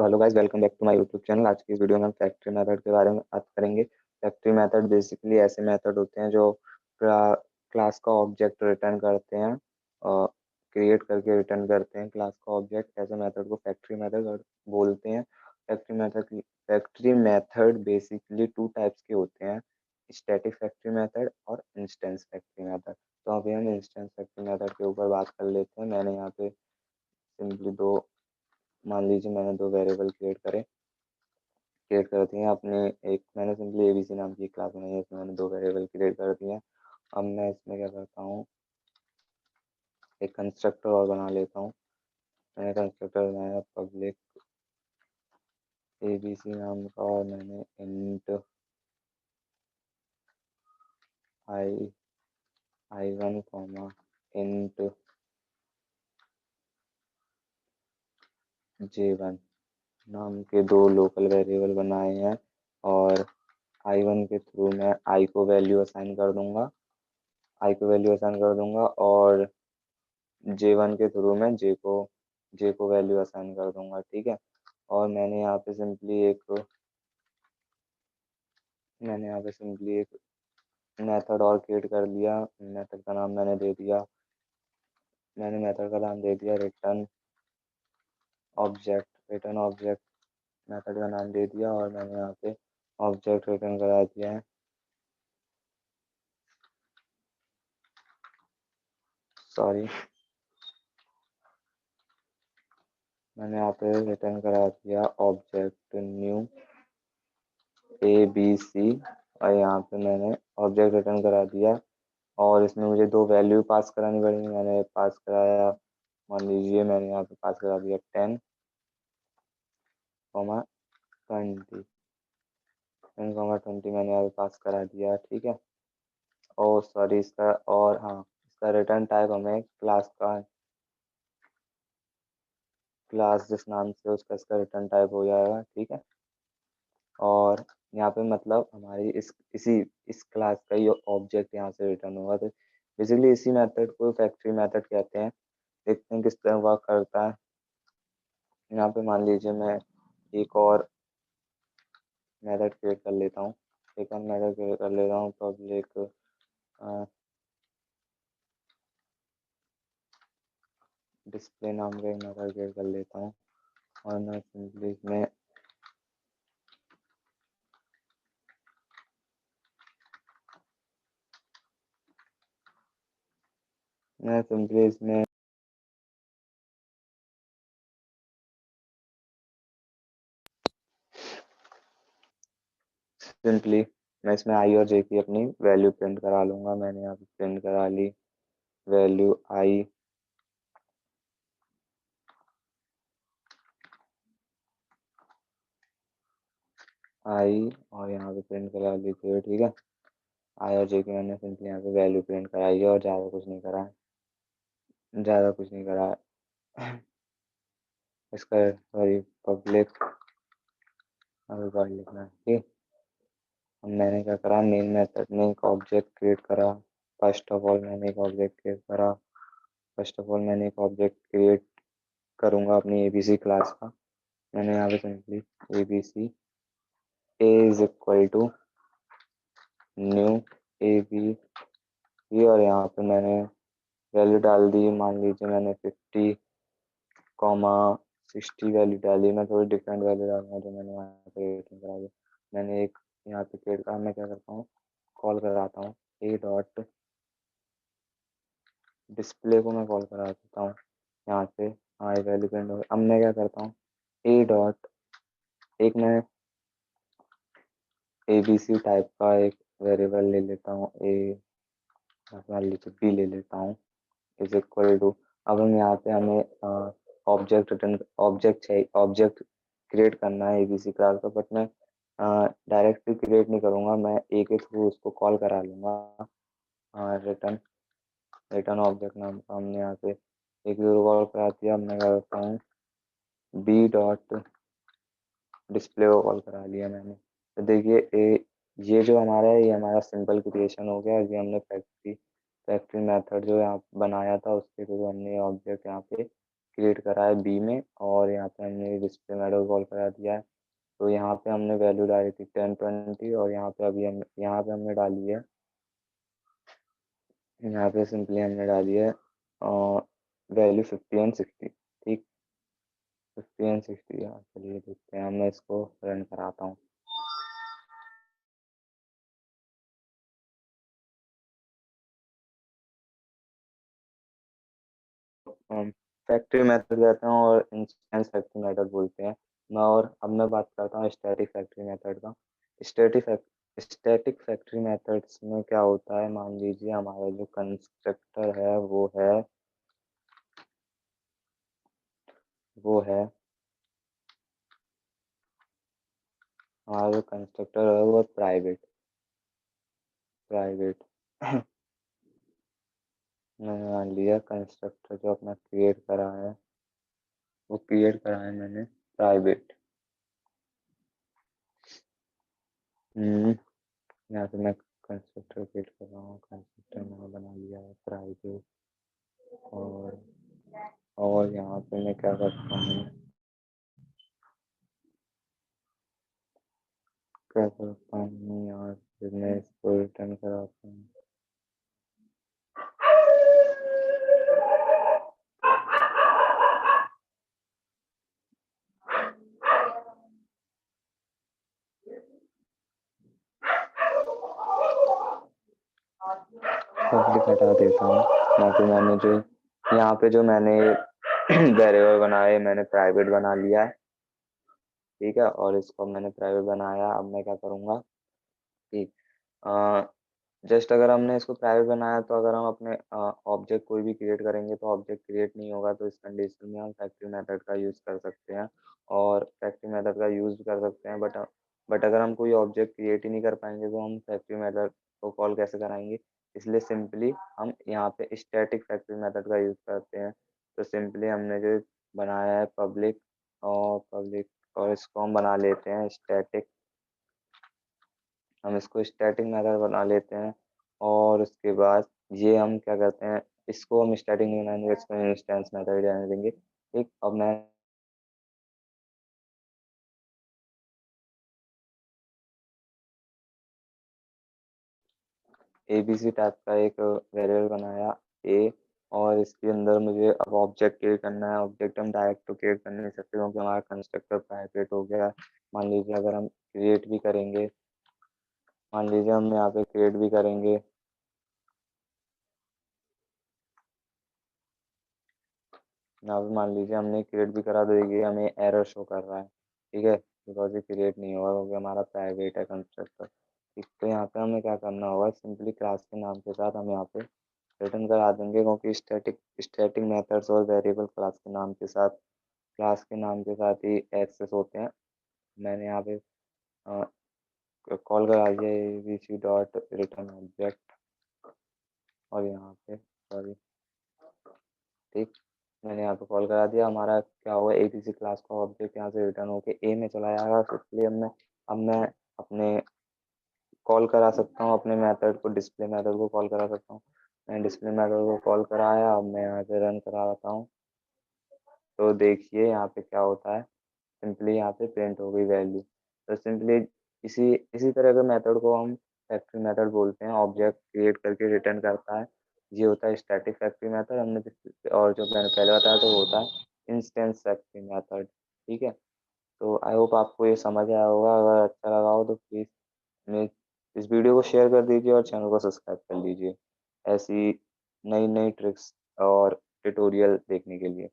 तो hello guys, welcome back to my YouTube channel. आज की इस वीडियो में हम फैक्ट्री मेथड के बारे में बात करेंगे। फैक्ट्री मेथड बेसिकली ऐसे मेथड होते हैं जो क्लास का ऑब्जेक्ट रिटर्न करते हैं और क्रिएट करके रिटर्न करते हैं क्लास का ऑब्जेक्ट। ऐसे मेथड को फैक्ट्री मेथड बोलते हैं। Factory method basically two types के होते हैं, स्टैटिक फैक्ट्री मेथड और इंस्टेंस फैक्ट्री मेथड। तो अभी हम इंस्टेंस फैक्ट्री मेथड के ऊपर बात कर लेते हैं। मैंने यहाँ पे सिंपली मान लीजिए मैंने दो वेरिएबल क्रिएट कर दिए हैं अपने। एक मैंने सिंपली एबीसी नाम की क्लास बनाई है, इसमें मैंने दो वेरिएबल क्रिएट कर दिए हैं। अब मैं इसमें क्या करता हूँ, एक कंस्ट्रक्टर और बना लेता हूँ। मैंने कंस्ट्रक्टर बनाया पब्लिक एबीसी नाम का, और मैंने int I one comma int J1 नाम के दो लोकल वेरिएबल बनाए हैं। और I1 के थ्रू मैं आई को वैल्यू असाइन कर दूंगा और J1 के थ्रू मैं जे को वैल्यू असाइन कर दूंगा। ठीक है। और मैंने यहाँ पे सिंपली एक मेथड और क्रिएट कर दिया। मेथड का नाम मेथड का नाम दे दिया रिटर्न ऑब्जेक्ट मेथड का नाम दे दिया, और मैंने यहाँ पे ऑब्जेक्ट रिटर्न करा दिया है। सॉरी, मैंने यहाँ पे रिटर्न करा दिया ऑब्जेक्ट न्यू ABC, और यहाँ पे मैंने ऑब्जेक्ट रिटर्न करा दिया। और इसमें मुझे दो वैल्यू पास करानी पड़ेगी। मैंने पास कराया, मान लीजिए मैंने यहाँ पे पास करा दिया 10, 20 मैंने यहाँ पे पास करा दिया। ठीक है। और सॉरी, इसका रिटर्न टाइप हमें क्लास जिस नाम से उसका इसका रिटर्न टाइप हो जाएगा। ठीक है। और यहाँ पे मतलब हमारी इस क्लास का ही ऑब्जेक्ट यहाँ से रिटर्न होगा। तो बेसिकली इसी मेथड को फैक्ट्री मेथड कहते हैं। देखते हैं किस तरह वर्क करता है। यहाँ पे मान लीजिए मैं एक और मेथड क्रिएट कर लेता हूँ पब्लिक डिस्प्ले नाम का एक मेथड क्रिएट कर लेता हूँ। और मैं सिंपली इसमें मैं इसमें आई और जे की अपनी वैल्यू प्रिंट करा लूंगा। मैंने यहाँ पे प्रिंट करा ली वैल्यू आई और यहाँ पे प्रिंट करा ली जे। ठीक है। आई और जे की मैंने सिंपली यहाँ पे वैल्यू प्रिंट कराई है, और ज़्यादा कुछ नहीं करा है। इसका सॉरी पब्लिक लिखना है। ठीक। अब मैंने क्या करा, मेन मेथड में एक ऑब्जेक्ट क्रिएट करा। फर्स्ट ऑफ ऑल मैंने एक ऑब्जेक्ट क्रिएट करूँगा अपनी एबीसी क्लास का। मैंने यहाँ पे simply ABC is equal to new AB, और यहाँ पे मैंने वैल्यू डाल दी। मान लीजिए मैंने 50, 60 वैल्यू डाली। मैं थोड़ी डिफरेंट वैल्यू डालूंगा जो मैंने यहाँ पे रेटिंग करा दी। मैंने एक यहाँ पे क्रिएट करा। मैं क्या करता हूँ, कॉल कराता हूँ ए डॉट डिस्प्ले को मैं कॉल करा देता हूँ यहाँ पे। हाँ, ये वैल्यू प्रिंट हो गई। अब मैं क्या करता हूँ, ए डॉट एक मैं ABC टाइप का एक वेरिएबल ले लेता हूँ, मान लीजिए बी ले लेता हूँ, इज इक्वल टू। अब हम यहाँ पे हमें ऑब्जेक्ट क्रिएट करना है एबीसी क्लास का, बट मैं डायरेक्टली क्रिएट नहीं करूँगा। मैं ए के थ्रू उसको कॉल करा लूँगा। रिटर्न रिटर्न ऑब्जेक्ट नाम का हमने यहाँ पे एक कॉल करा दिया। मैं क्या करता हूँ, बी डॉट डिस्प्ले को कॉल करा लिया मैंने। तो देखिए ये जो हमारा है, ये हमारा सिंपल क्रिएशन हो गया। ये हमने फैक्ट्री मेथड जो यहाँ बनाया था उसके थ्रू हमने ऑब्जेक्ट यहाँ पे क्रिएट करा है बी में, और यहाँ पे हमने डिस्प्ले मेथड कॉल करा दिया है। तो यहाँ पे हमने वैल्यू डाली थी 1020 और यहाँ पे अभी हम यहाँ पे हमने डाली है, यहाँ पे सिंपली हमने डाली है वैल्यू 50 एंड 60। ठीक, 50 एंड 60। यहाँ चलिए देखते हैं, मैं इसको रन कराता हूँ। फैक्ट्री मेथड कहते हैं और इंस्टेंस फैक्ट्री मेथड बोलते हैं। मैं और अब मैं बात करता हूँ स्टैटिक फैक्ट्री मेथड का। स्टैटिक फैक्ट्री मेथड्स में क्या होता है, मान लीजिए हमारा जो कंस्ट्रक्टर है वो है हमारा जो कंस्ट्रक्टर है वो प्राइवेट मैंने मान लिया कंस्ट्रक्टर जो अपना क्रिएट करा है वो क्रिएट करा है मैंने प्राइवेट। यहाँ पे मैं कंस्ट्रक्टर क्रिएट कर रहा हूँ, कंस्ट्रक्टर मैंने बना लिया है प्राइवेट। और यहाँ पे मैं क्या करता हूँ, यहाँ पे मैं इसको रिटर्न कराता हूँ। पब्लिक हटा देता हूँ। यहाँ पे जो मैंने वेरिएबल बनाया है मैंने प्राइवेट बना लिया है। ठीक है, और इसको मैंने प्राइवेट बनाया। अब मैं क्या करूँगा कि जस्ट अगर हमने इसको प्राइवेट बनाया तो अगर हम अपने ऑब्जेक्ट कोई भी क्रिएट करेंगे तो ऑब्जेक्ट क्रिएट नहीं होगा, तो इस कंडीशन में हम फैक्ट्री मेथड का यूज़ कर सकते हैं और फैक्ट्री मेथड का यूज़ कर सकते हैं। बट अगर हम कोई ऑब्जेक्ट क्रिएट ही नहीं कर पाएंगे तो हम फैक्ट्री मेथड को कॉल कैसे कराएंगे। इसलिए सिंपली हम यहाँ पे स्टैटिक फैक्ट्री मेथड का यूज़ करते हैं। तो सिंपली हमने जो बनाया है पब्लिक और इसको हम बना लेते हैं स्टैटिक। हम इसको स्टैटिक मेथड बना लेते हैं और उसके बाद ये हम क्या करते हैं, इसको हम स्टैटिक नहीं बनाएंगे, इसको इंस्टेंस मेथड रहने देंगे। ठीक, अब मैं एबीसी टाइप का एक वेरिएबल बनाया ए, और इसके अंदर मुझे अब ऑब्जेक्ट क्रिएट करना है। ऑब्जेक्ट हम डायरेक्ट तो क्रिएट कर नहीं सकते क्योंकि हमारा कंस्ट्रक्टर प्राइवेट हो गया। मान लीजिए अगर हम क्रिएट भी करेंगे, मान लीजिए हम यहाँ पे क्रिएट भी करेंगे, यहाँ पे मान लीजिए हमने क्रिएट भी करा तो देखिए हमें एरर शो कर रहा है। ठीक है, बिकॉज ये क्रिएट नहीं होगा क्योंकि हमारा प्राइवेट है कंस्ट्रक्टर। ठीक, तो यहाँ पे हमें क्या करना होगा, सिंपली क्लास के नाम के साथ हम यहाँ पे रिटर्न करा देंगे क्योंकि स्टैटिक मेथड्स और वेरिएबल क्लास के नाम के साथ ही एक्सेस होते हैं। मैंने यहाँ पे कॉल करा दिया abc डॉट रिटर्न ऑब्जेक्ट और यहाँ पे सॉरी, ठीक, मैंने यहाँ पे कॉल करा दिया। हमारा क्या होगा, एबीसी क्लास का ऑब्जेक्ट यहाँ से रिटर्न होके ए में चला जाएगा। तो इसलिए अब मैं अपने कॉल करा सकता हूँ अपने मेथड को, डिस्प्ले मेथड को कॉल करा सकता हूँ। मैंने डिस्प्ले मेथड को कॉल कराया, अब मैं यहाँ पे रन कराता हूँ। तो देखिए यहाँ पे क्या होता है, सिंपली यहाँ पे प्रिंट हो गई वैल्यू। तो सिंपली इसी इसी तरह के मेथड को हम फैक्ट्री मेथड बोलते हैं, ऑब्जेक्ट क्रिएट करके रिटर्न करता है। ये होता है स्टैटिक फैक्ट्री मेथड। और जो मैंने पहले बताया तो वो होता है इंस्टेंस फैक्ट्री मेथड। ठीक है, तो आई होप आपको ये समझ आया होगा। अगर अच्छा लगा हो तो प्लीज़ मेरे इस वीडियो को शेयर कर दीजिए और चैनल को सब्सक्राइब कर लीजिए ऐसी नई नई ट्रिक्स और ट्यूटोरियल देखने के लिए।